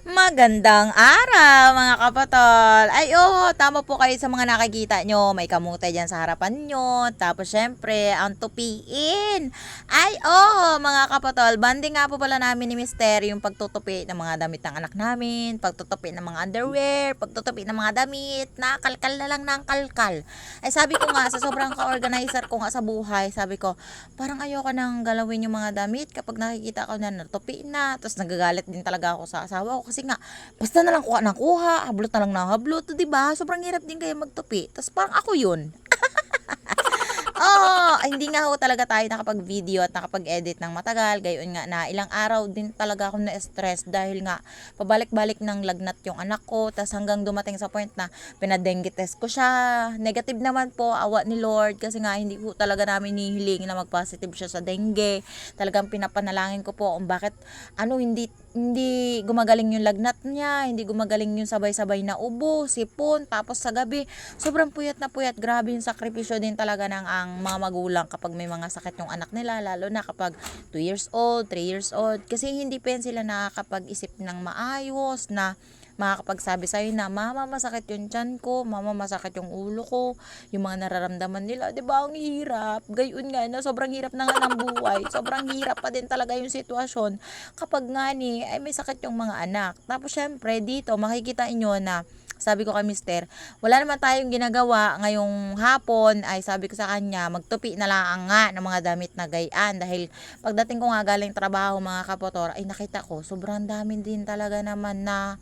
Magandang araw mga kapatol. Ay oo, tama po kayo sa mga nakikita nyo. May kamote dyan sa harapan nyo. Tapos syempre, ang tupiin. Ay oo mga kapatol, banding nga po pala namin ni Mister yung pagtutupi ng mga damit ng anak namin, pagtutupi ng mga underwear, pagtutupi ng mga damit, nakalkal na lang ng kalkal. Ay sabi ko nga, sa sobrang ka-organizer ko nga sa buhay, sabi ko, parang ayoko nang galawin yung mga damit kapag nakikita ko na natupi na. Tapos nagagalit din talaga ako sa asawa ko kasi nga basta na lang kuha ng kuha, hablot na lang na hablot, 'di ba? Sobrang hirap din kaya magtupi. Tapos parang ako 'yun. Oo, hindi nga ho talaga tayo nakapag-video at nakapag-edit ng matagal. Gayon nga na ilang araw din talaga ako na-stress dahil nga pabalik-balik ng lagnat yung anak ko. Tas hanggang dumating sa point na pinadengue test ko siya. Negative naman po, awa ni Lord. Kasi nga hindi po talaga namin nihiling na mag-positive siya sa dengue. Talagang pinapanalangin ko po kung bakit hindi gumagaling yung lagnat niya, hindi gumagaling yung sabay-sabay na ubo, sipon, tapos sa gabi, sobrang puyat na puyat. Grabe yung sakripisyo din talaga ng ang mga magulang kapag may mga sakit yung anak nila, lalo na kapag 2 years old, 3 years old, kasi hindi pa sila nakakapag-isip ng maayos na makakapagsabi sa'yo na, mama, masakit yung tiyan ko, mama, masakit yung ulo ko, yung mga nararamdaman nila, di ba, ang hirap, gayon nga, na sobrang hirap na nga ng buhay, sobrang hirap pa din talaga yung sitwasyon, kapag nga ni, ay may sakit yung mga anak, tapos syempre, dito, makikita inyo na, sabi ko kay Mister, wala naman tayong ginagawa ngayong hapon, ay sabi ko sa kanya, magtupi na lang nga ng mga damit na gayaan, dahil pagdating ko nga galing trabaho mga kapotor, ay nakita ko, sobrang dami din talaga naman na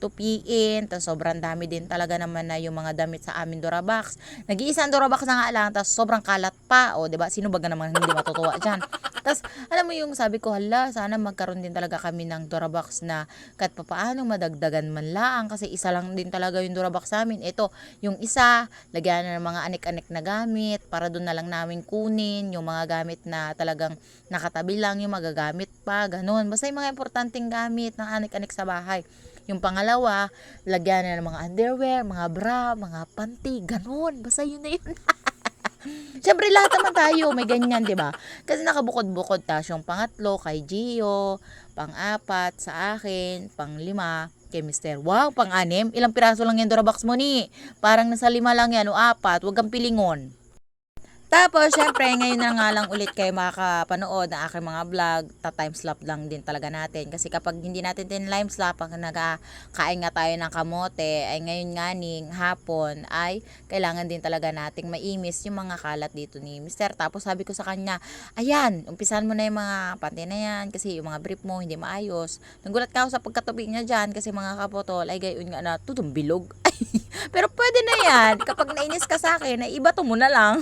tupiin, tapos sobrang dami din talaga naman na yung mga damit sa amin Durabox. Nag-iisang Durabox na nga lang, tapos sobrang kalat pa, o 'di ba? Sino ba naman hindi matutuwa diyan? Tapos alam mo yung sabi ko, hala, sana magkaroon din talaga kami ng Durabox na kahit papaano madagdagan man lang kasi isa lang din talaga yung Durabox namin. Ito, yung isa, lagyan na ng mga anik-anik na gamit para doon na lang namin kunin yung mga gamit na talagang nakatabi lang yung magagamit pa, ganun. Basta yung mga importanteng gamit ng anik-anik sa bahay. Yung pangalawa, lagyan na ng mga underwear, mga bra, mga panty, ganun. Basta yun na yun. Siyempre lahat naman tayo may ganyan, 'di ba? Kasi nakabukod-bukod tas yung pangatlo kay Gio, pang-apat sa akin, pang-lima kay Mister. Wow, pang-anim, ilang piraso lang yan Durabox mo ni? Parang nasa 5 lang yan o 4, wag kang pilingon. Tapos, syempre, ngayon na nga lang ulit kayo makakapanood ng aking mga vlog. Ta-timeslap lang din talaga natin. Kasi kapag hindi natin tin-timeslap, pag nagkakain nga tayo ng kamote, ay ngayon nga ning hapon, ay kailangan din talaga nating maimis yung mga kalat dito ni Mister. Tapos sabi ko sa kanya, ayan, umpisan mo na yung mga panty na yan, kasi yung mga brief mo hindi maayos. Nagulat ka ako sa pagkatubi niya dyan, kasi mga kapotol, ay gayon nga na, tutumbilog. Pero pwede na yan. Kapag nainis ka sa akin, ay iba to mo na lang.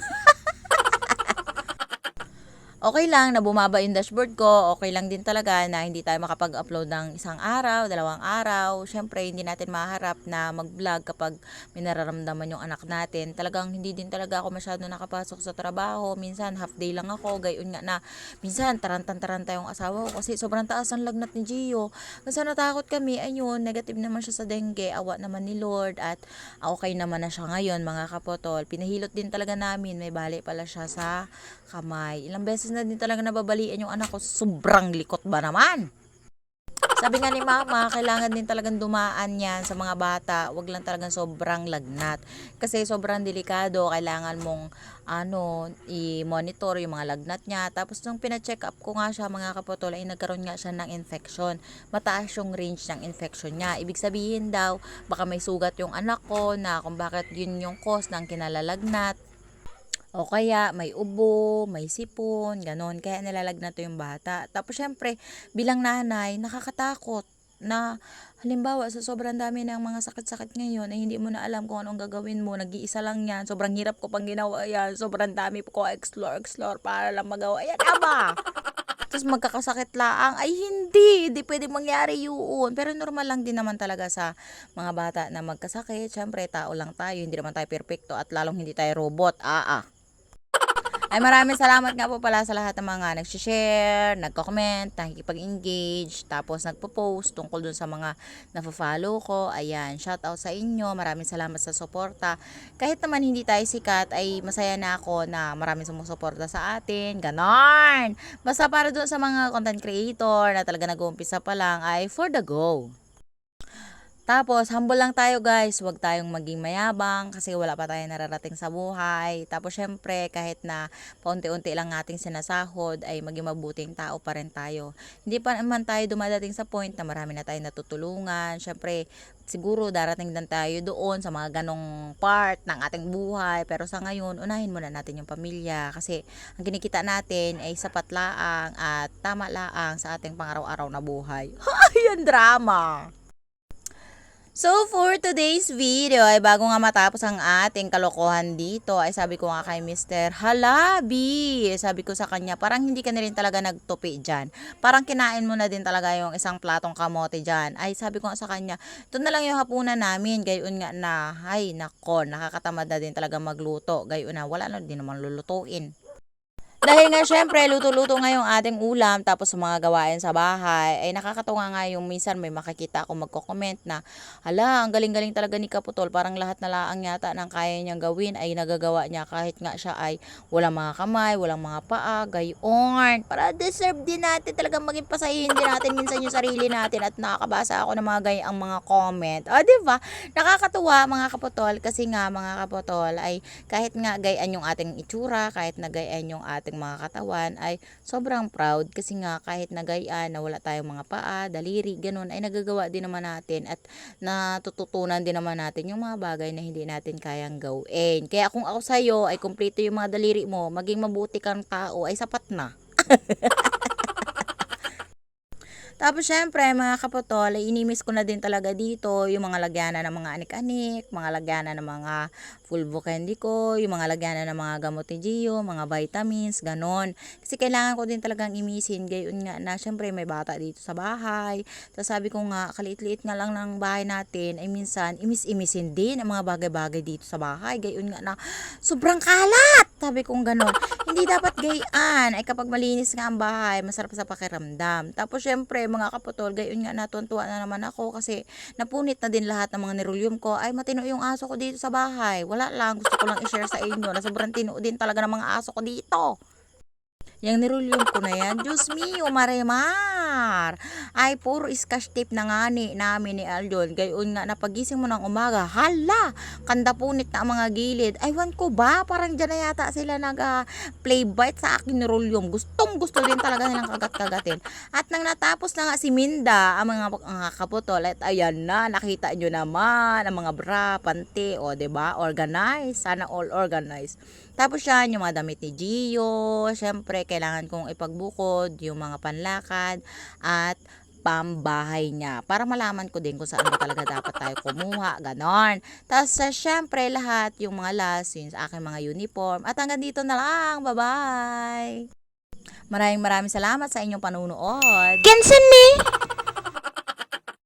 Okay lang na bumaba yung dashboard ko, okay lang din talaga na hindi tayo makapag-upload ng isang araw, 2 araw. Siyempre, hindi natin maharap na mag-vlog kapag may nararamdaman yung anak natin. Talagang hindi din talaga ako masyado nakapasok sa trabaho. Minsan, half day lang ako. Gayon nga na, minsan, tarantan-taranta yung asawa ko kasi sobrang taas ang lagnat ni Gio. Kasi natakot kami, ayun, negative naman siya sa dengue. Awa naman ni Lord at okay naman na siya ngayon, mga kapotol. Pinahilot din talaga namin, may bali pala siya sa kamay. Ilang beses na din talaga nababalian yung anak ko. Sobrang likot ba naman? Sabi nga ni mama, kailangan din talagang dumaan yan sa mga bata. Wag lang talagang sobrang lagnat. Kasi sobrang delikado. Kailangan mong i-monitor yung mga lagnat niya. Tapos nung pina-check up ko nga siya mga kapotol, ay nagkaroon nga siya ng infection. Mataas yung range ng infection niya. Ibig sabihin daw, baka may sugat yung anak ko na kung bakit yun yung cause ng kinalalagnat. O kaya may ubo, may sipon, gano'n. Kaya nilalagnat to yung bata. Tapos syempre, bilang nanay, nakakatakot na halimbawa sa sobrang dami ng mga sakit-sakit ngayon ay hindi mo na alam kung anong gagawin mo. Nag-iisa lang yan. Sobrang hirap ko pang ginawa yan. Sobrang dami ko explore para lang magawa. Ayan, aba! Tapos magkakasakit laang, ay hindi pwede mangyari yun. Pero normal lang din naman talaga sa mga bata na magkasakit. Syempre, tao lang tayo, hindi naman tayo perfecto at lalong hindi tayo robot. Ay maraming salamat nga po pala sa lahat ng mga nag-share, nagko-comment, nakikipag-engage, tapos nagpo-post tungkol dun sa mga na-follow ko. Ayan, shout out sa inyo. Maraming salamat sa suporta. Kahit naman hindi tayo sikat, ay masaya na ako na maraming sumusuporta sa atin. Ganon! Basta para dun sa mga content creator na talaga nag-uumpisa pa lang, ay for the go. Tapos, humble lang tayo guys, huwag tayong maging mayabang kasi wala pa tayong nararating sa buhay. Tapos, syempre, kahit na paunti-unti lang nating sinasahod, ay maging mabuting tao pa rin tayo. Hindi pa naman tayo dumadating sa point na marami na tayong natutulungan. Syempre, siguro darating din tayo doon sa mga ganong part ng ating buhay. Pero sa ngayon, unahin muna natin yung pamilya kasi ang kinikita natin ay sapat laang at tama laang sa ating pang-araw-araw na buhay. Yan drama! So, for today's video, ay bago nga matapos ang ating kalokohan dito, ay sabi ko nga kay Mr. Halabi, sabi ko sa kanya, parang hindi ka na rin talaga nagtupi dyan. Parang kinain mo na din talaga yung isang platong kamote dyan. Ay, sabi ko nga sa kanya, ito na lang yung hapunan namin. Gayon nga na, ay, nako, nakakatamad na din talaga magluto. Gayon na, wala na din naman lulutuin. Dahil nga syempre, luto-luto nga yung ating ulam tapos sa mga gawain sa bahay, ay nakakatuwa nga yung minsan may makikita ako magko-comment na, hala, ang galing-galing talaga ni Kaputol, parang lahat na laang yata ng kaya niyang gawin ay nagagawa niya kahit nga siya ay walang mga kamay, walang mga paa, gayon. Para deserve din natin talagang maging pasahin din natin minsan yung sarili natin at nakakabasa ako ng mga gayang mga comment. O, diba? Nakakatuwa mga Kaputol kasi nga mga Kaputol ay kahit nga gayaan yung ating itsura, kahit na gayaan yung ating mga katawan ay sobrang proud kasi nga kahit nagayaan na wala tayong mga paa, daliri, ganun ay nagagawa din naman natin at natututunan din naman natin yung mga bagay na hindi natin kayang gawin. Kaya kung ako sa'yo ay kumpleto yung mga daliri mo, maging mabuti kang tao ay sapat na. Tapos syempre mga Kaputol, ay inimis ko na din talaga dito yung mga lagyanan ng mga anik-anik, mga lagyanan ng mga pulbo candy ko, yung mga lagyanan ng mga gamot ni Gio, mga vitamins, ganon. Kasi kailangan ko din talagang imisin, gayon nga na syempre may bata dito sa bahay. Tapos sabi ko nga, kaliit-liit nga lang ng bahay natin, ay minsan imis-imisin din ang mga bagay-bagay dito sa bahay. Gayon nga na sobrang kalat! Sabi kong ganon. Hindi dapat gayaan, ay kapag malinis nga ang bahay, masarap sa pakiramdam. Tapos syempre mga Kaputol, gayon nga natutuwa na naman ako kasi napunit na din lahat ng mga nirulyum ko. Ay, matino yung aso ko dito sa bahay. Wala lang, gusto ko lang i-share sa inyo na sobrang tino din talaga ng mga aso ko dito. Yang nirulyum ko na yan, Diyos mio, Marimar. Ay, puro scotch tape na nga ni namin ni Aljon. Gayon nga, napagising mo ng umaga, hala, kanda punit na ang mga gilid. Ay, wan ko ba, parang dyan na yata sila nag-play bite sa akin nirulyum. Gustong gusto din talaga nilang kagat-kagatin. At nang natapos na nga si Minda, ang mga Kaputol, at ayan na, nakita nyo naman, ang mga bra, panty, o, diba, organized, sana all organized. Tapos yan, yung mga damit ni Gio, syempre, kailangan kong ipagbukod, yung mga panlakad, at pambahay niya. Para malaman ko din kung saan ba talaga dapat tayo kumuha, ganon. Tapos, syempre, lahat, yung mga last, yung aking mga uniform. At hanggang dito na lang, bye-bye! Maraming salamat sa inyong panunood. Kensan ni?